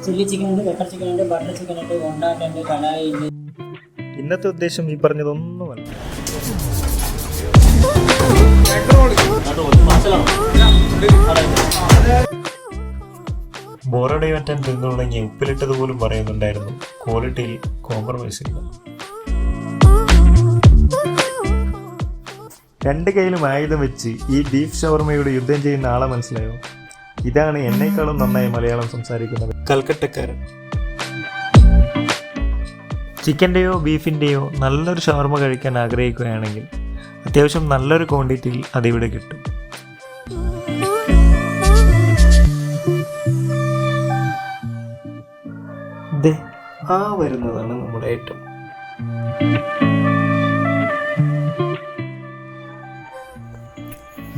Chilli chicken ഉണ്ട്, pepper chicken ഉണ്ട്, butter chicken ഉണ്ട്, കൊണ്ടാട്ടുണ്ട്, കടായി ഉണ്ട്. ഇന്നത്തെ ഉദ്ദേശം ഈ പറഞ്ഞതൊന്നുമല്ല. ബോറടി മാറ്റാൻ തിന്നു തുടങ്ങി ഉപ്പിലിട്ടത് പോലും പറയുന്നുണ്ടായിരുന്നു. ക്വാളിറ്റിയിൽ കോംപ്രമൈസ് ഇല്ല. രണ്ട് കയ്യിലും ആയുധം വെച്ച് ഈ ബീഫ് ഷവർമയോട് യുദ്ധം ചെയ്യുന്ന ആളെ മനസ്സിലായോ? ഇതാണ് എന്നേക്കാളും നന്നായി മലയാളം സംസാരിക്കുന്നത് കൽക്കട്ടക്കാരൻ. ചിക്കൻ്റെയോ ബീഫിൻ്റെയോ നല്ലൊരു ഷവർമ കഴിക്കാൻ ആഗ്രഹിക്കുകയാണെങ്കിൽ അത്യാവശ്യം നല്ലൊരു ക്വാണ്ടിറ്റിയിൽ അതിവിടെ കിട്ടും. ആ വരുന്നതാണ് നമ്മുടെ ഐറ്റം.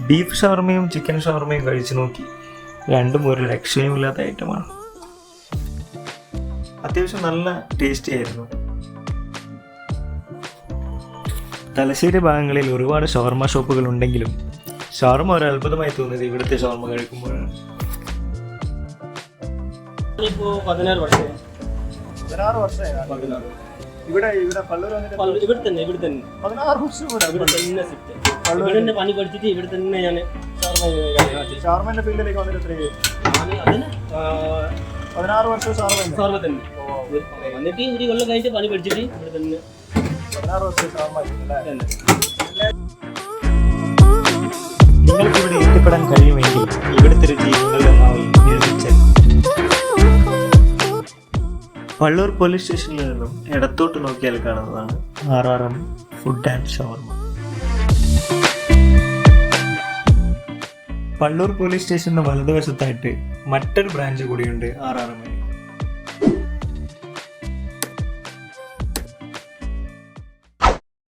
ബീഫ് ഷവർമയും ചിക്കൻ ഷവർമയും കഴിച്ചു നോക്കി. രണ്ടും ഒരു രക്ഷയുമില്ലാത്ത ഐറ്റമാണ്. അത്യാവശ്യം നല്ല ടേസ്റ്റി ആയിരുന്നു. തലശ്ശേരി ഭാഗങ്ങളിൽ ഒരുപാട് ഷവർമ ഷോപ്പുകൾ ഉണ്ടെങ്കിലും ഷവർമ ഒരു അത്ഭുതമായി തോന്നിയത് ഇവിടുത്തെ ഷവർമ കഴിക്കുമ്പോഴാണ്. 16 വർഷമായി. ഇവിടെ പള്ളൂർ ഇവിടെ തന്നെ 16 വർഷം ഇവിടെ തന്നെ പണി പഠിച്ചിട്ട് ഇവിടെ തന്നെ ഞാൻ ഷവർമന്റെ ഫീൽഡിലേക്ക് വന്നിട്ട് 16 വർഷം ഷവർമ തന്നെ വന്നിട്ട് ഒരു കൊല്ലം കഴിഞ്ഞിട്ട് പണി പഠിച്ചിട്ട് ഇവിടെ തന്നെ 16 വർഷം ഷവർമ. നിങ്ങൾക്ക് ഇവിടെ എത്തിപ്പെടാൻ കഴിയുമെങ്കിൽ ഇവിടുത്തെ രുചി നിങ്ങളുടെ നാവിൽ നിർമ്മിച്ചാൽ. പള്ളൂർ പോലീസ് സ്റ്റേഷനിൽ നിന്നും ഇടത്തോട്ട് നോക്കിയാൽ കാണുന്നതാണ് RRM food and shawarma. Pallur police സ്റ്റേഷന്റെ വലതുവശത്തായിട്ട് മറ്റൊരു ബ്രാഞ്ച് കൂടിയുണ്ട് RRM.